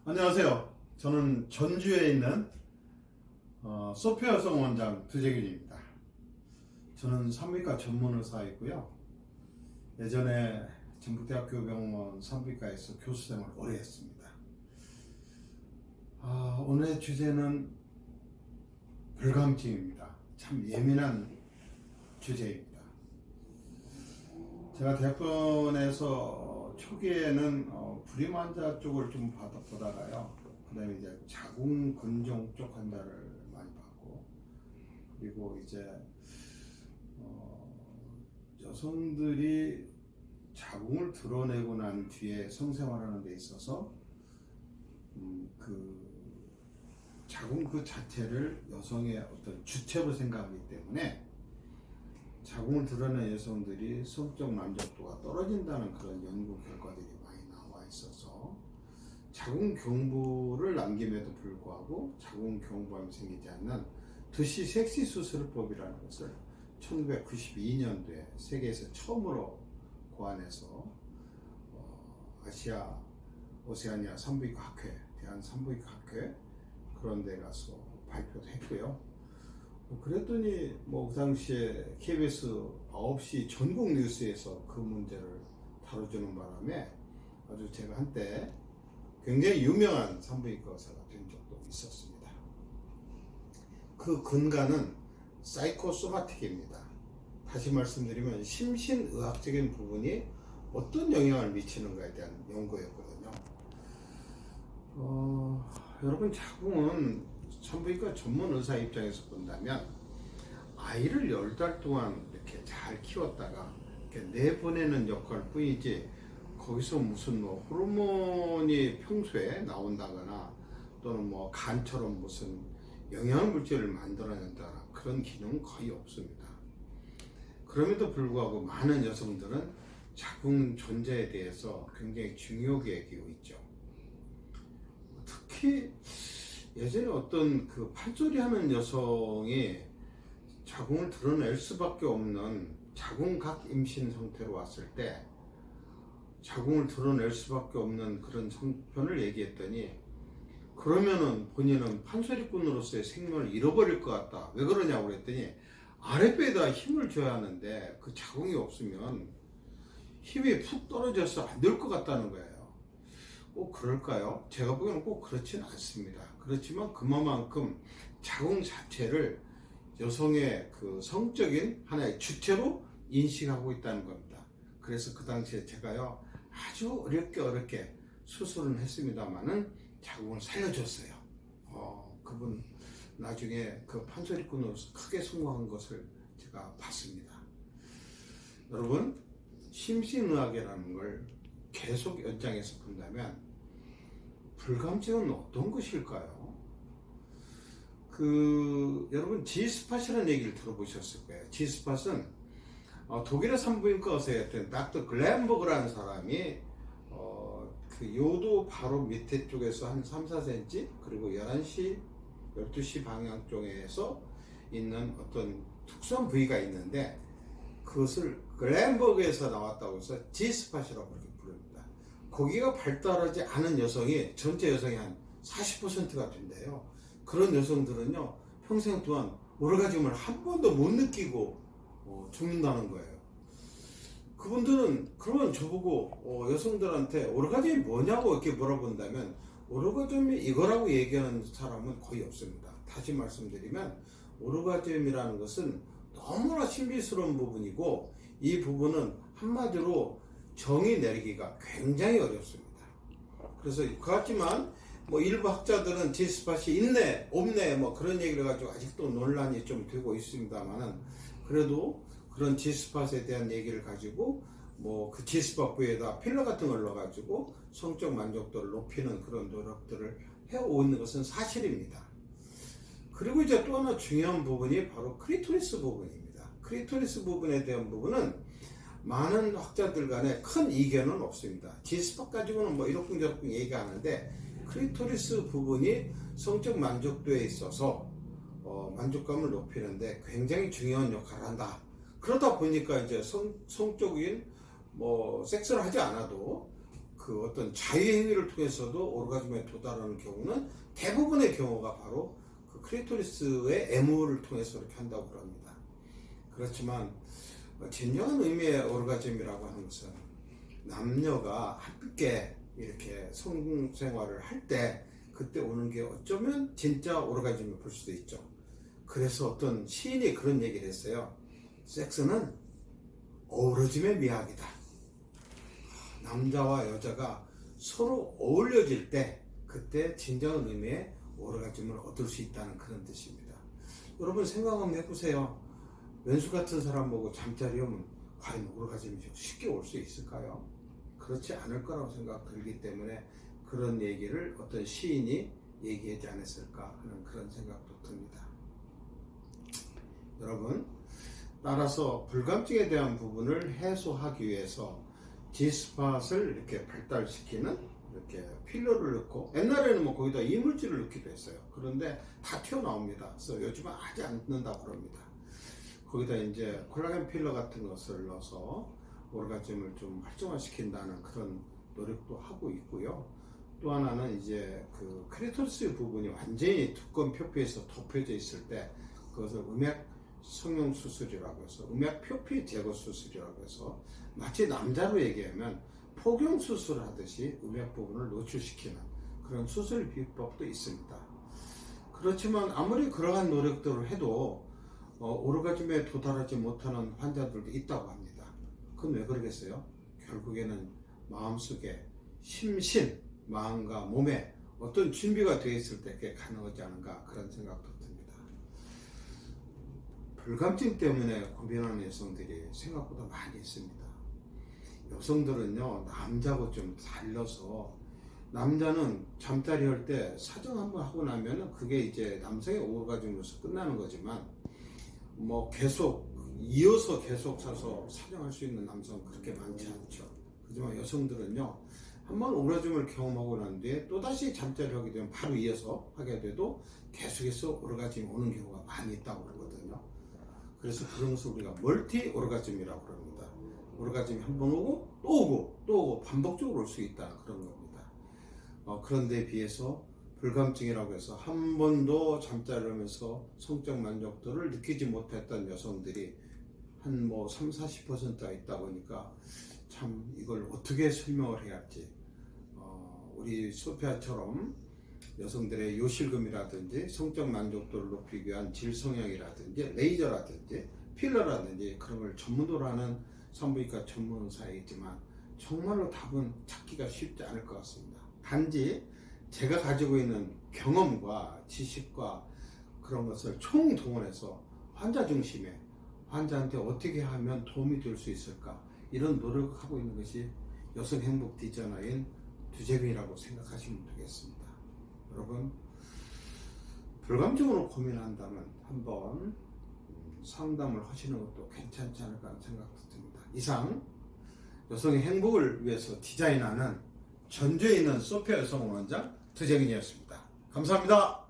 안녕하세요. 저는 전주에 있는 소피아 여성 원장 두재균입니다. 저는 산부인과 전문 의사이고요. 예전에 전북대학교 병원 산부인과에서 교수 생활을 오래 했습니다. 오늘의 주제는 불감증입니다. 참 예민한 주제입니다. 제가 대학병원에서 초기에는 불임 환자 쪽을 좀 보다가요. 그 다음에 이제 자궁 근종 쪽 환자를 많이 봤고, 그리고 이제 여성들이 자궁을 드러내고 난 뒤에 성생활하는 데 있어서 그 자궁 그 자체를 여성의 어떤 주체로 생각하기 때문에 자궁을 드러낸 여성들이 성적 만족도가 떨어진다는 그런 연구 결과들이 많이 나와 있어서 자궁 경부를 남김에도 불구하고 자궁 경부암이 생기지 않는 드시 섹시 수술법이라는 것을 1992년도에 세계에서 처음으로 고안해서 아시아 오세아니아 산부인과 학회, 대한 산부인과 학회 그런 데 가서 발표도 했고요. 그랬더니 그 당시에 KBS 9시 전국 뉴스에서 그 문제를 다뤄주는 바람에 아주 제가 한때 굉장히 유명한 산부인과 의사가 된 적도 있었습니다. 그 근간은 사이코소마틱입니다. 다시 말씀드리면 심신의학적인 부분이 어떤 영향을 미치는가에 대한 연구였거든요. 여러분, 자궁은 산부인과 전문 의사 입장에서 본다면 아이를 10달 동안 이렇게 잘 키웠다가 이렇게 내보내는 역할 뿐이지 거기서 무슨 호르몬이 평소에 나온다거나 또는 간처럼 무슨 영양물질을 만들어낸다거나 그런 기능은 거의 없습니다. 그럼에도 불구하고 많은 여성들은 자궁 존재에 대해서 굉장히 중요하게 여기고 있죠. 특히 예전에 어떤 그 판소리 하는 여성이 자궁을 드러낼 수밖에 없는 자궁각 임신 상태로 왔을 때 자궁을 드러낼 수밖에 없는 그런 형편을 얘기했더니 그러면은 본인은 판소리꾼으로서의 생명을 잃어버릴 것 같다. 왜 그러냐고 그랬더니 아랫배에다 힘을 줘야 하는데 그 자궁이 없으면 힘이 푹 떨어져서 안 될 것 같다는 거예요. 꼭 그럴까요? 제가 보기에는 꼭 그렇지는 않습니다. 그렇지만 그만큼 자궁 자체를 여성의 그 성적인 하나의 주체로 인식하고 있다는 겁니다. 그래서 그 당시에 제가요 아주 어렵게 수술은 했습니다만은 자궁을 살려줬어요. 그분 나중에 그 판소리꾼으로서 크게 성공한 것을 제가 봤습니다. 여러분, 심신의학이라는 걸 계속 연장해서 본다면 불감증은 어떤 것일까요? 여러분 G스팟이라는 얘기를 들어보셨을 거예요. G스팟은 독일의 산부인과 의사였던 닥터 글렌버그라는 사람이 그 요도 바로 밑에 쪽에서 한 3-4cm 그리고 11시, 12시 방향 쪽에서 있는 어떤 특수한 부위가 있는데 그것을 글렌버그에서 나왔다고 해서 G스팟이라고 그렇게 부릅니다. 거기가 발달하지 않은 여성이 전체 여성의 한 40%가 된대요. 그런 여성들은요 평생 동안 오르가즘을 한 번도 못 느끼고 죽는다는 거예요. 그분들은 그러면 저보고 여성들한테 오르가즘이 뭐냐고 이렇게 물어본다면 오르가즘이 이거라고 얘기하는 사람은 거의 없습니다. 다시 말씀드리면 오르가즘이라는 것은 너무나 신비스러운 부분이고 이 부분은 한마디로 정의 내리기가 굉장히 어렵습니다. 그래서 그렇지만 일부 학자들은 G스팟이 있네 없네 그런 얘기를 가지고 아직도 논란이 좀 되고 있습니다만은 그래도 그런 G스팟에 대한 얘기를 가지고 그 G스팟 부위에다 필러 같은 걸 넣어가지고 성적 만족도를 높이는 그런 노력들을 해오는 것은 사실입니다. 그리고 이제 또 하나 중요한 부분이 바로 크리토리스 부분입니다. 크리토리스 부분에 대한 부분은 많은 학자들 간에 큰 이견은 없습니다. G스팟 가지고는 이러쿵저러쿵 얘기하는데 크리토리스 부분이 성적 만족도에 있어서 만족감을 높이는데 굉장히 중요한 역할을 한다. 그러다 보니까 이제 성적인 섹스를 하지 않아도 그 어떤 자유 행위를 통해서도 오르가즘에 도달하는 경우는 대부분의 경우가 바로 그 클리토리스의 애무를 통해서 이렇게 한다고 합니다. 그렇지만 진정한 의미의 오르가즘이라고 하는 것은 남녀가 함께 이렇게 성생활을 할 때 그때 오는 게 어쩌면 진짜 오르가즘을 볼 수도 있죠. 그래서 어떤 시인이 그런 얘기를 했어요. 섹스는 어우러짐의 미학이다. 남자와 여자가 서로 어울려질 때 그때 진정한 의미의 오르가즘을 얻을 수 있다는 그런 뜻입니다. 여러분 생각 한번 해보세요. 왼수 같은 사람 보고 잠자리 오면 과연 오르가즘이 쉽게 올 수 있을까요? 그렇지 않을 거라고 생각 들기 때문에 그런 얘기를 어떤 시인이 얘기하지 않았을까 하는 그런 생각도 듭니다. 여러분, 따라서 불감증에 대한 부분을 해소하기 위해서 G스팟을 이렇게 발달시키는 이렇게 필러를 넣고, 옛날에는 뭐 거기다 이물질을 넣기도 했어요. 그런데 다 튀어나옵니다. 그래서 요즘은 하지 않는다고 합니다. 거기다 이제 콜라겐 필러 같은 것을 넣어서 오르가즘을 좀 활성화시킨다는 그런 노력도 하고 있고요. 또 하나는 이제 그 클리토리스 부분이 완전히 두꺼운 표피에서 덮여져 있을 때 그것을 음액 성형 수술이라고 해서 음액 표피 제거 수술이라고 해서 마치 남자로 얘기하면 폭경 수술하듯이 음액 부분을 노출시키는 그런 수술 비법도 있습니다. 그렇지만 아무리 그러한 노력들을 해도 오르가즘에 도달하지 못하는 환자들도 있다고 합니다. 그건 왜 그러겠어요? 결국에는 마음속에 심신, 마음과 몸에 어떤 준비가 되어 있을 때 그게 가능하지 않은가 그런 생각도 듭니다. 불감증 때문에 고민하는 여성들이 생각보다 많이 있습니다. 여성들은요, 남자하고 좀 달라서 남자는 잠자리 할 때 사정 한번 하고 나면은 그게 이제 남성의 오르가즘으로서 끝나는 거지만 뭐 계속 이어서 계속 사서 사정할 수 있는 남성은 그렇게 많지 않죠. 하지만 여성들은요, 한번 오르가즘을 경험하고 난 뒤에 또다시 잠자리를 하게 되면 바로 이어서 하게 돼도 계속해서 오르가즘이 오는 경우가 많이 있다고 그러거든요. 그래서 그런 것을 우리가 멀티 오르가즘이라고 합니다. 오르가즘이 한 번 오고 또 오고 또 오고 반복적으로 올 수 있다는 그런 겁니다. 그런데 비해서 불감증이라고 해서 한 번도 잠자리를 하면서 성적 만족도를 느끼지 못했던 여성들이 한 뭐 30-40%가 있다 보니까 참 이걸 어떻게 설명을 해야 할지, 우리 소피아처럼 여성들의 요실금이라든지 성적 만족도를 높이기 위한 질성형이라든지 레이저라든지 필러라든지 그런 걸 전문으로 하는 산부인과 전문의사이지만 정말로 답은 찾기가 쉽지 않을 것 같습니다. 단지 제가 가지고 있는 경험과 지식과 그런 것을 총동원해서 환자 중심에 환자한테 어떻게 하면 도움이 될 수 있을까 이런 노력을 하고 있는 것이 여성 행복 디자이너인 두재균이라고 생각하시면 되겠습니다. 여러분, 불감증으로 고민한다면 한번 상담을 하시는 것도 괜찮지 않을까 하는 생각도 듭니다. 이상 여성의 행복을 위해서 디자인하는 전주에 있는 소피아 여성원장 두재균이었습니다. 감사합니다.